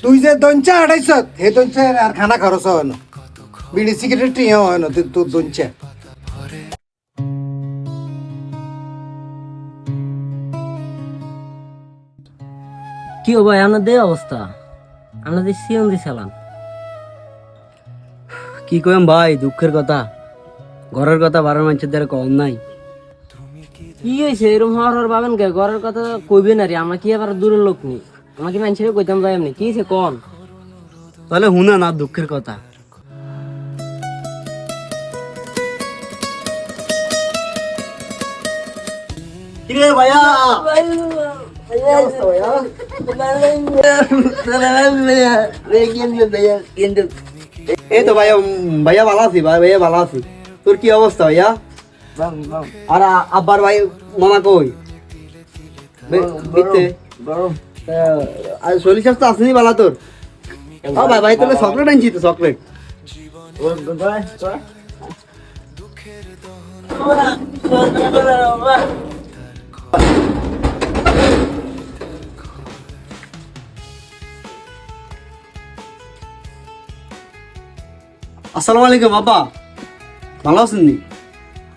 তুই যে দঞ্চা আড়াইছ হে দঞ্চা আর খানা খরচ হয় না বিড়ি সিগারেট টিয়া হয় না তোর দঞ্চা কি ও ভাই আপনাদের অবস্থা? আপনাদের সিয়ন দিছিলাম। কি কইম ভাই, দুঃখের কথা। ঘরের কথা বারো মানুষের দ্বারা কম নাই। কি হয়েছে এরকম হওয়ার পাবেন কে? ঘরের কথা কইবে না রে, আমরা কি আবার দূরের লোক নি? আমাকে মানুষের কইতাম যাই এমনি। কি হয়েছে কন? তাহলে হুনা না দুঃখের কথা। কিরে ভাইয়া, এই তো ভাইয়া, ভাইয়া ভালো আছি ভাই, ভাইয়া ভালো আছি। তোর কি অবস্থা ভাইয়া? আর আব্বার ভাই মামা কই? বিতে আর শরীর স্বাস্থ্য আসেনি বালা তোর? ও ভাই ভাই, তোকে চকলেট আনছি তো, চকলেট। আসসালামু আলাইকুম আব্বা, ভালো আছেন নি?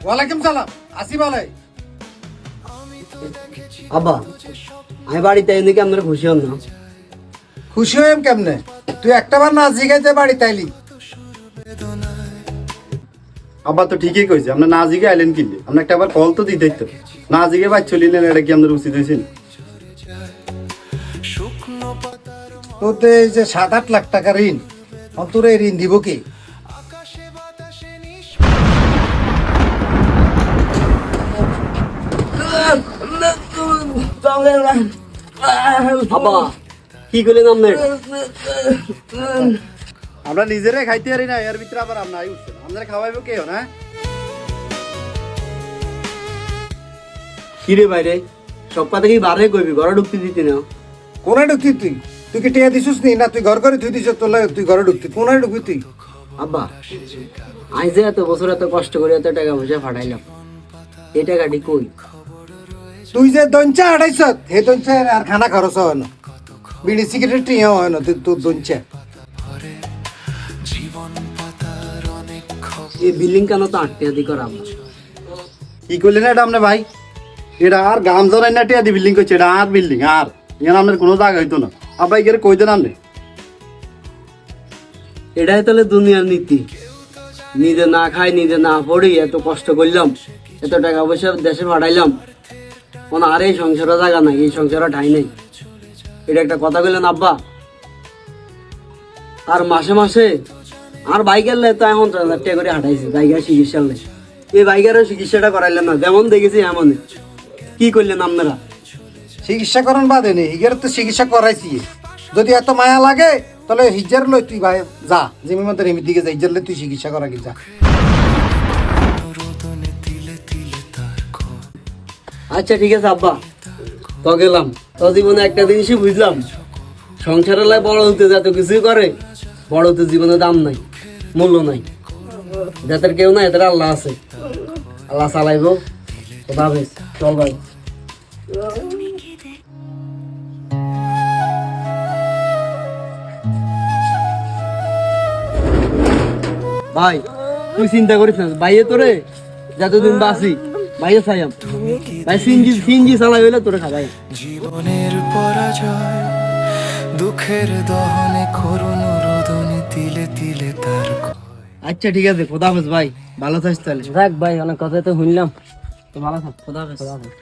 ওয়ালাইকুম সালাম, আসি ভালাই। আব্বা আমি বাড়িতে এনে কি আপনারা খুশি হন না? খুশি হইম কেমনে? তুই একটাবার না জিগাইতে বাড়ি তাইলি। আব্বা তো ঠিকই কইছে, আপনার না জিগে আইলেন কিনলে আপনি একটা আবার কল তো দিতেই তো। না জিগে বাইর চলিলেন, এটা কি আপনার উচিত হয়েছেন? তোর তো এই যে 7-8 লাখ টাকা ঋণ, তোর এই ঋণ দিব কি? আব্বা কি করলেন আপনার? আমরা নিজেরাই খাইতে পারি না, এর ভিতরে আবার আপনার উঠছেন। আপনারা খাওয়াইবো কে না? কিরে বাইরে সব কথা কি বারে কইবি? ঘরে ঢুকতে দিতি না? কোনায় ঢুকতি তুই? তুই কি টিয়া দিছিস নি? না তুই ঘর করে তুই দিছ, তোর লাগে তুই ঘরে ঢুকতি। কোনায় ঢুকবি তুই? আব্বা আজ যে এত বছর এত কষ্ট করে এত টাকা পয়সা ফাটাইলাম, এই টাকাটি কই? তুই যে দঞ্চা আড়াইছ হে দঞ্চা আর খানা খরচ হয় না বিড়ি সিগারেট টিয়া হয় না তোর দঞ্চা। এই বিল্ডিং কেন তো আটটি আদি করা আব্বা? কি করলেন এটা আপনি ভাই? এটা আর গাম জনাই না টিয়া দি বিল্ডিং করছে, এটা আর বিল্ডিং আর এখানে আপনার কোনো জায়গা হইতো না। আব্বা এখানে কই দেন আপনি? এটাই তাহলে দুনিয়ার নীতি। নিজে না খাই নিজে না পড়ি এত কষ্ট করলাম, এত টাকা পয়সা দেশে পাঠাইলাম, কোনো আর এই সংসারে জায়গা নাই, এই সংসারে ঠাই নেই। এটা একটা কথা কইলেন আব্বা? আর মাসে মাসে আর বাইকের লাই তো এখন 3,000 টাকা করে হাঁটাইছে বাইকের চিকিৎসার লাই। এই বাইকেরও চিকিৎসাটা করাইলেন না, যেমন দেখেছি এমন। কি করলেন আপনারা? চিকিৎসা করান বাদে নেই, হিগের তো চিকিৎসা করাইছি। যদি এত মায়া লাগে তাহলে হিজার লই তুই ভাই যা, জিমি মতো রেমির দিকে যা, হিজার লই তুই চিকিৎসা করা কি যা। আচ্ছা ঠিক আছে আব্বা, তো গেলাম। তো জীবনে একটা জিনিসই বুঝলাম, সংসারের লাই বড় হতে যত কিছুই করে, বড় হতে জীবনে দাম নাই, মূল্য নাই। যাদের কেউ নাই এদের আল্লাহ আছে, আল্লাহ চালাইবো। খোদা হাফেজ, চল ভাই। ভাই তুই চিন্তা করিস না, ভাইয়ে তোরে যতদিন বাঁচি ভাইয়ে চাইম, ভাই সিনজি চালাই হইলে তোরে খাবাই। জীবনের পরাজয় দুঃখের দহনে করুণ রোদনে তিলে তিলে তার আচ্ছা ঠিক আছে, খোদা হাফেজ ভাই, ভালো থাকিস তাহলে। দেখ ভাই অনেক কথা তো শুনলাম, তো ভালো থাক। খোদা হাফেজ। খোদা হাফেজ।